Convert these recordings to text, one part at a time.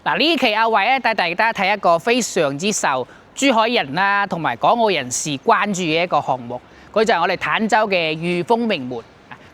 嗱，呢期阿偉咧帶大家睇一個非常之受珠海人啦同埋港澳人士關注嘅一個項目，佢就係我哋坦洲嘅御風名門。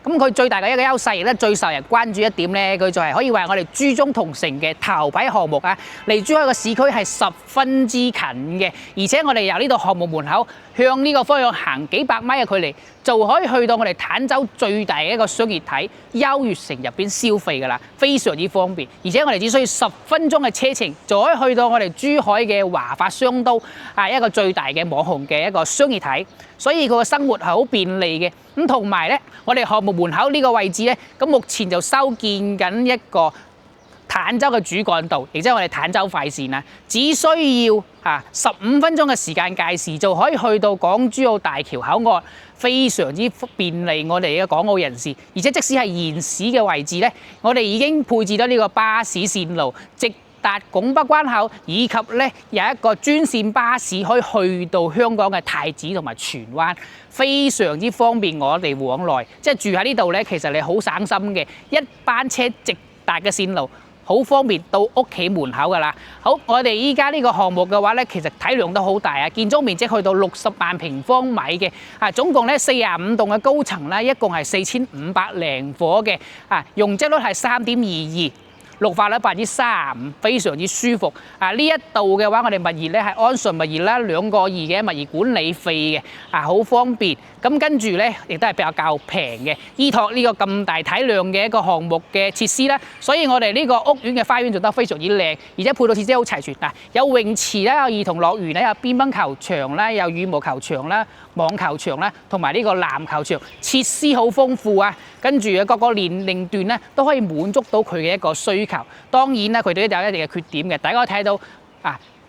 咁佢最大嘅一個優勢，亦都最受人關注一點咧，佢就係可以話我哋珠中同城嘅頭牌項目啊！離珠海個市區係十分之近嘅，而且我哋由呢度項目門口向呢個方向行幾百米嘅距離，就可以去到我哋坦洲最大嘅一個商業體優越城入邊消費㗎啦，非常之方便。而且我哋只需要10分鐘嘅車程，就可以去到我哋珠海嘅華發商都啊，一個最大嘅網紅嘅一個商業體，所以佢個生活係好便利嘅。咁同埋咧，我哋項目門口呢個位置咧，咁目前就修建緊一個坦洲嘅主幹道，亦即係我哋坦洲快線啦。只需要15分鐘嘅時間計時，就可以去到港珠澳大橋口岸，非常之便利我哋嘅港澳人士。而且即使係現市嘅位置咧，我哋已經配置咗呢個巴士線路，直達拱北關口，以及咧有一個專線巴士可以去到香港嘅太子同埋荃灣，非常之方便我哋往來。即係住喺呢度咧，其實你好省心嘅，一班車直達嘅線路，好方便到屋企門口㗎啦。好，我哋依家呢個項目嘅話咧，其實體量都好大啊，建築面積去到60萬平方米嘅，總共咧45棟嘅高層啦，一共係4500零伙嘅，容積率係3.22。綠化率35%，非常之舒服。呢一度嘅話，我哋物業咧係安順物業啦，2個億嘅物業管理費嘅，好方便。咁跟住咧，亦都係比較平嘅，依託呢個咁大體量嘅一個項目嘅設施啦。所以我哋呢個屋苑嘅花園做得非常之靚，而且配套設施好齊全。有泳池啦，有兒童樂園啦，有乒乓球場啦，有羽毛球場啦、網球場啦，同埋呢個籃球場，設施好豐富啊。跟住各個年齡段咧都可以滿足到佢嘅一個需求。當然啦，佢哋都有一定嘅缺點嘅，大家可以睇到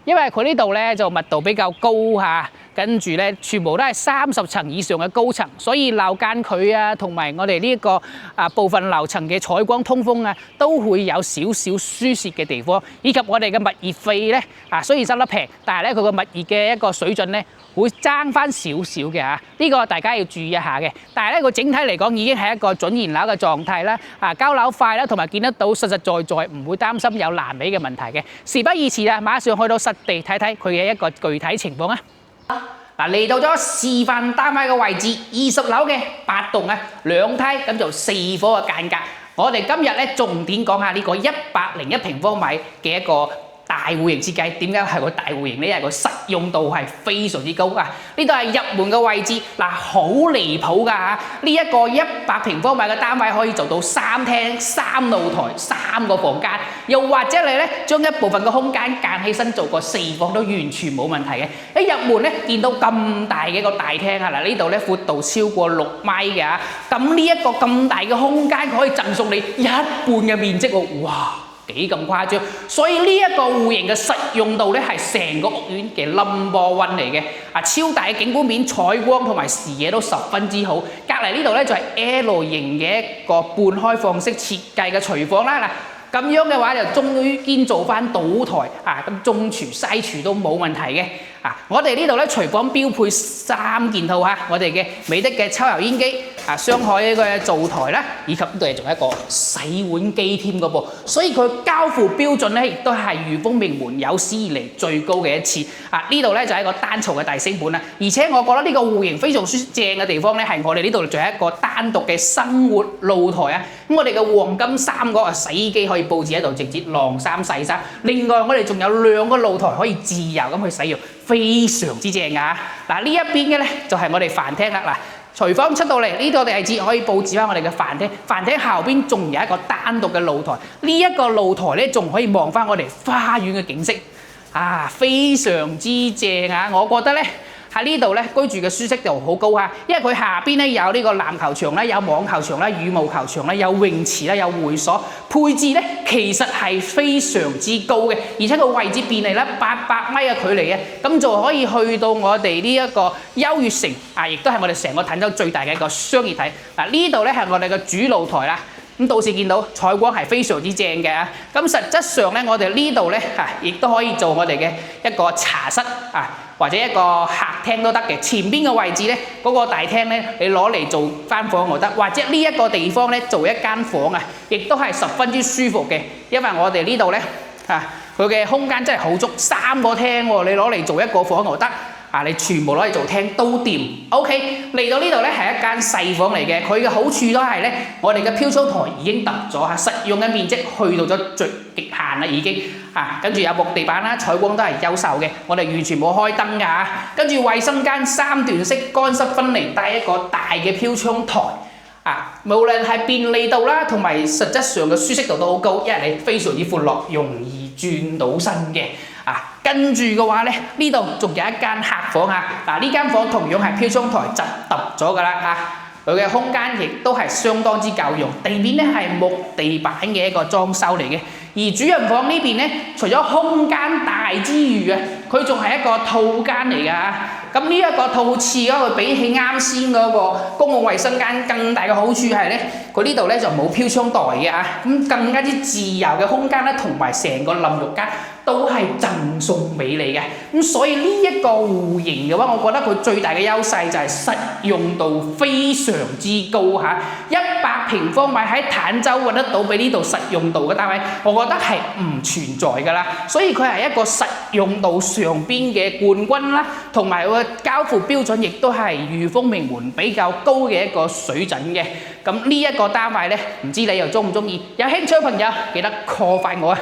因為佢呢度咧就密度比較高嚇，跟住咧全部都係30層以上嘅高層，所以樓間距啊，同埋我哋呢個部分樓層嘅採光通風啊，都會有少少疏泄嘅地方，以及我哋嘅物業費咧雖然收得平，但係咧佢個物業嘅一個水準咧會爭翻少少嘅嚇，呢個大家要注意一下嘅。但係咧佢整體嚟講已經係一個準現樓嘅狀態啦，交樓快啦，同埋見得到實實在在，唔會擔心有爛尾嘅問題嘅。事不宜遲啊，馬上去到實地睇睇佢嘅一個具體情況啊！嚟到咗示範單位嘅位置，20樓嘅8棟2梯，咁就4伙嘅間隔。我哋今日咧重點講下呢個101平方米嘅一個大戶型設計。點解係個大戶型呢？因為個實用度係非常之高啊！呢度係入門嘅位置，好離譜㗎嚇！呢一個100平方米嘅單位可以做到3廳、3露台、3個房間，又或者你咧將一部分嘅空間間起身做個4房都完全冇問題嘅。一入門咧見到咁大嘅一個大廳啊！呢度咧闊度超過6米嘅，咁呢一個咁大嘅空間，佢可以贈送你1半嘅面積喎！哇！幾咁誇張，所以呢一個戶型嘅實用度咧係成個屋苑嘅 No.1 嚟嘅。超大嘅景觀面、採光同埋視野都十分之好。隔離呢度咧就係 L 型嘅一個半開放式設計嘅廚房啦。咁樣嘅話就終於建造翻倒台咁中廚西廚都冇問題嘅。我哋呢度咧廚房標配3件套我哋嘅美的嘅抽油煙機上海嘅灶台啦，以及呢度仲有一個洗碗機添嘅噃，所以佢交付標準咧亦都係御風名門有史以嚟最高嘅一次。呢度咧就係一個單槽嘅大升盤啦，而且我覺得呢個戶型非常正嘅地方咧係我哋呢度仲有一個單獨嘅生活露台咁我哋嘅黃金3角洗衣機可以佈置喺度，直接晾衫洗衫。另外我哋仲有2個露台可以自由咁去使用，非常之正㗎。呢一邊嘅咧就係我哋飯廳啦。廚房出到嚟呢個位置可以佈置翻我哋嘅飯廳，飯廳後邊仲有一個單獨嘅露台，呢一個露台咧仲可以望翻我哋花園嘅景色，非常之正我覺得咧喺呢度咧居住嘅舒適度好高因為佢下邊咧有呢個籃球場啦，有網球場啦，羽毛球場啦，有泳池啦，有會所，配置咧其實係非常之高嘅，而且個位置便利啦，800米嘅距離咁就可以去到我哋呢一個優越城亦都係我哋成個坦洲最大嘅一個商業體。呢度咧係我哋嘅主露台啦。咁到時見到採光係非常之正嘅咁實質上咧，我哋呢度咧亦都可以做我哋嘅一個茶室或者一個客廳都得嘅。前邊嘅位置咧，嗰個大廳咧，你攞嚟做間房又得，或者呢一個地方咧做一間房亦都係十分之舒服嘅。因為我哋呢度咧佢嘅空間真係好足，3個廳喎，你攞嚟做一個房又得。你全部攞嚟做廳都掂。OK， 嚟到呢度咧係一間細房嚟嘅，佢嘅好處都係咧，我哋嘅飄窗台已經揼咗實用嘅面積去到咗最極限啦已經。跟住有木地板啦，採光都係優秀嘅，我哋完全冇開燈㗎。跟住衞生間3段式乾濕分離，帶一個大嘅飄窗台。無論係便利度啦，同埋實質上嘅舒適度都好高，因為你非常之寬落，容易轉到身嘅。跟住嘅話咧，呢度仲有一間客房呢間房同樣係飄窗台就揼咗㗎啦佢嘅空間亦都係相當之夠用，地面咧係木地板嘅一個裝修嚟嘅。而主人房呢邊咧，除咗空間大之餘佢仲係一個套間嚟㗎。咁呢一個套廁佢比起啱先嗰個公共衞生間更大嘅好處係咧，佢呢度咧就冇飄窗台嘅咁更加之自由嘅空間咧，同埋成個淋浴間都係贈送俾你嘅。咁所以呢一個戶型嘅話，我覺得佢最大嘅優勢就係實用度非常之高100平方米喺坦洲揾得到比呢度實用度嘅單位，我覺得係唔存在㗎啦。所以佢係一個實用度上邊嘅冠軍啦，同埋佢交付標準亦都係裕豐名門比較高嘅一個水準嘅。咁呢一個單位咧，唔知你又中唔中意？有興趣嘅朋友記得 call 返我